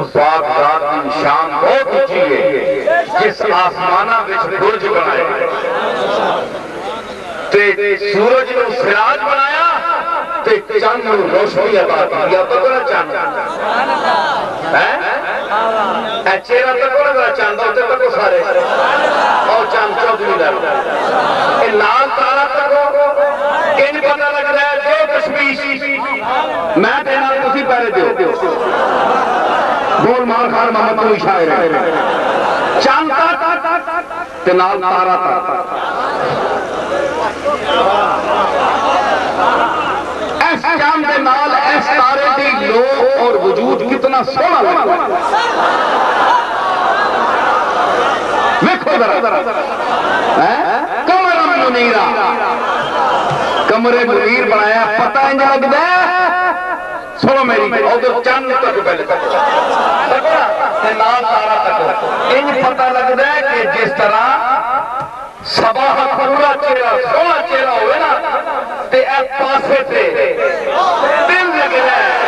پاک ذات کی شان بہت اونچی ہے جس آسمانہ وچ برج بنائے تے سورج نو سراج بنایا تے چاند نو روشنی عطا کی یا تو بڑا چاند اے چہرہ تک کو نظر چاند ہوتے تک کو سارے اور چاند چودھری لگ اے لال تارا تک کو کن پتہ لگ رہا ہے جو تشویش میں دینا تسی پہلے دیو گول مار خان محمد کوئی شاعر ہے چاند تک تے لال تارا تک اس چاند دے نال اس تارے دی لو اور وجود کتنا سونا لگتا ویکھو ذرا کمر منیرہ کمر منیر بنایا پتہ انجا لگتا ہے سنو میری اور چاند تک پہلے تک نال تارا تک انج پتہ لگتا ہے کہ جس طرح صباح پورا چہرہ سونا چہرہ ہوئے نا تے ایک پاسے تے دل لگ رہا ہے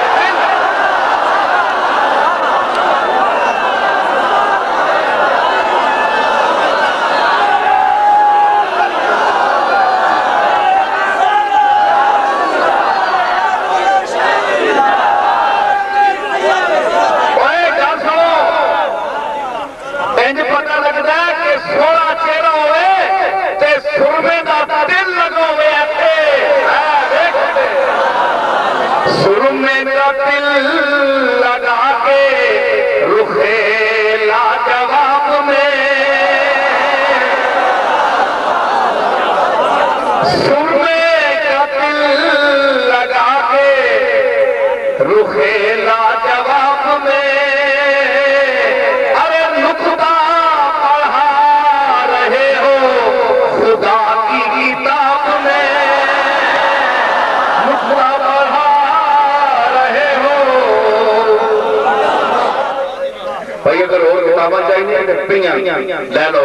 لے لو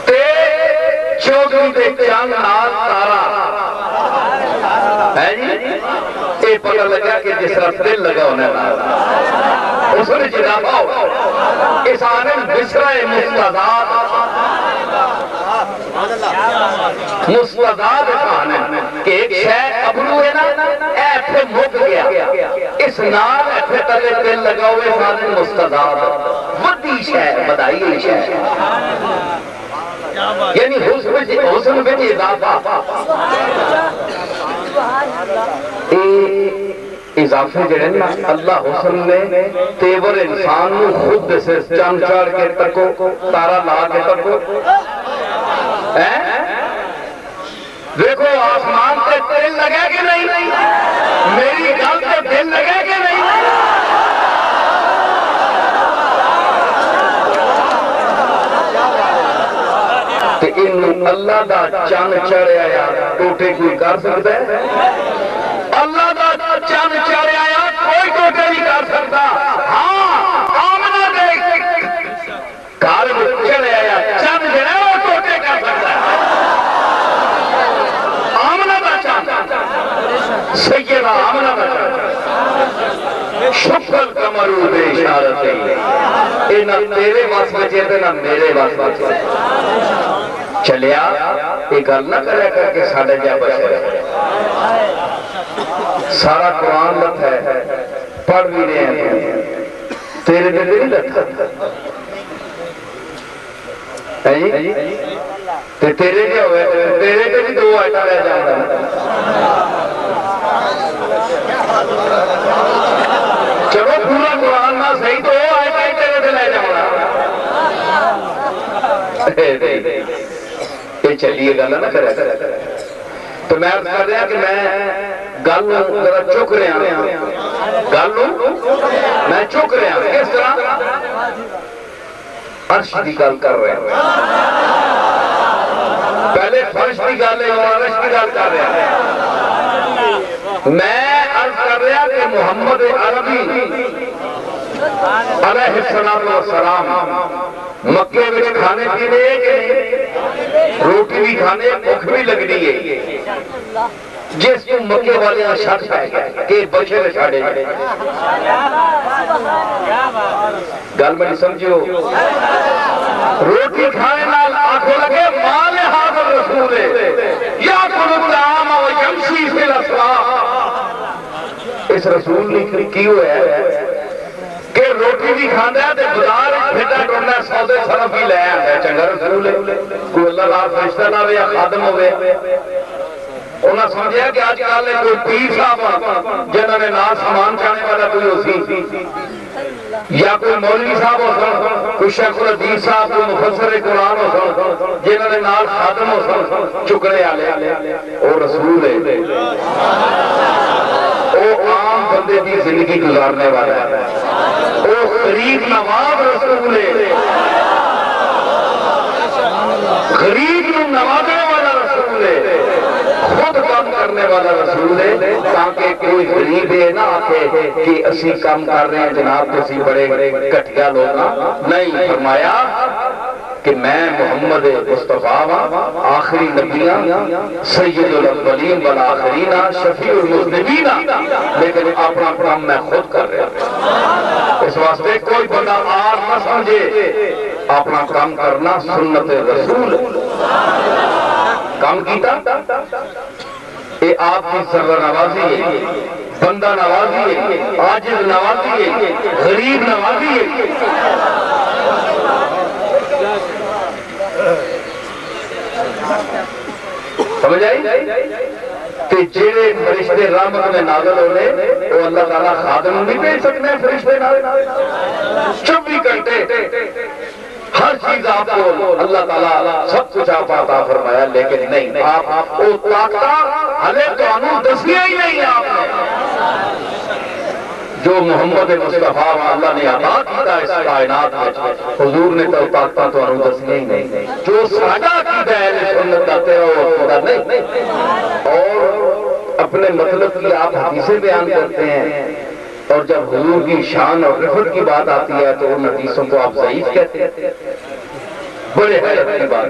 تے چودھری دے چاند نال تارا ہے جی یہ پتہ لگا کہ جس طرح دل لگا ہونے والا اس نے جناب آؤ اس آنے بسرہ مستضاد کہانے کہ ایک شے ابرو ہے نا ایتھے مک گیا اس نال ایتھے تلے دل لگا ہوئے اس آنے مستضاد ودی شے بدائی شے یعنی حسن بن اضافہ اضافے جڑے نا اللہ حسن نے تیور انسان نو خود سے چاند چاڑ کے تکو تارا لا کے تکو دیکھو آسمان سے دل لگے کہ نہیں میری گل سے دل لگے کہ نہیں تو ان اللہ دا چاند چڑھے آیا ٹوٹے کوئی کر سکتا ہے اللہ دا چاند چڑھے آیا کوئی ٹوٹے نہیں کر سکتا ہاں آمنہ دے کار چڑھے آیا چاند جڑے وہ ٹوٹے کر سکتا ہے آمنہ دا چاند سیدہ آمنہ دا چاند شکل کمرو بے اشارت ہے اے نہ تیرے واس بچے تھے نہ میرے واس بچے چلیا ایک گل نہ کرے کر کے ساڑھے جا بشر سارا قرآن لت ہے پڑھ بھی رہے ہیں تیرے دل نہیں لتا تیرے کیا ہوئے تیرے کے بھی دو آئیٹا رہ جاتا چلو پورا قرآن نہ صحیح تو آئیٹا ہی تیرے دل لے جاؤں یہ چلیے گالا نہ کرے تو میں عرض کر رہا کہ میں گالوں ذرا چک رہا ہوں گالوں میں چک رہا ہوں کس طرح عرش دی گال کر رہے ہیں پہلے فرش دی گال ہے اور عرش دی گال کر رہے ہیں میں عرض کر رہا کہ محمد عربی علیہ السلام مکے میں کھانے پینے کے روٹی بھی کھانے بھوک بھی لگنی ہے جس کو مکے والے شک پہ گئے کہ بشر چھاڑے گل میں سمجھو روٹی کھانے نال آنکھوں لگے مال حاضر رسول یا کل الطعام و یمشی فی الاسواق اس رسول نے کی ہوئے ہے کہ روٹی بھی کھاندہ ہے تے بازار پھٹا ٹوڑنا سودے صرف ہی لے آیا چنگا رسول ہے کوئی اللہ کا فرشتہ نہ ہوئے یا خادم ہوئے انہاں سمجھیا کہ آج کل کوئی پیر صاحب جنہوں نے نال سامان چانے والا کوئی ہو سی یا کوئی مولوی صاحب ہو سن کوئی شیخ الحدیث صاحب کوئی مفسر قرآن ہو سن جنہوں نے نال خادم ہو سن چکنے آلے وہ رسول ہے وہ عام بندے کی زندگی گزارنے والا ہے وہ غریب نواز رسول ہے غریب نوازنے والا رسول ہے خود کام کرنے والا رسول ہے تاکہ کوئی غریب ہے نہ آکے کہ اسی کام کر رہے ہیں جناب کسی بڑے کٹیا لوگ نہیں فرمایا کہ میں محمد مصطفیٰ آخری نبیاں سید الاولین والآخرین شفیع المذنبین لیکن اپنا کام میں خود کر رہا ہوں اس واسطے کوئی بندہ آر نہ سمجھے اپنا کام کرنا سنت رسول کام کیتا یہ آپ کی سرور نوازی ہے بندہ نوازی ہے عاجز نوازی ہے غریب نوازی ہے سمجھ آئی کہ جیڑے فرشتے رحمت میں نازل ہونے وہ اللہ تعالیٰ خادم نہیں بھیج سکتے ہیں فرشتے نازل 24 گھنٹے ہر چیز آپ کو اللہ تعالیٰ سب کچھ آپ عطا فرمایا لیکن نہیں آپ کو طاقتہ حلے تو انہوں دسیا ہی نہیں آپ نے جو محمد مصطفیٰ اللہ نے عطا کیتا اس کائنات میں حضور نے تو طاقتہ تو انہوں دسیا ہی نہیں جو سادہ کی دہل سنت آتے ہیں وہ خدا نہیں اور اپنے مطلب کی آپ حدیثیں بیان کرتے ہیں اور جب حضور کی شان اور رفت کی بات آتی ہے تو ان حدیثوں کو آپ ضعیف کہتے ہیں بڑے حیرت کی بات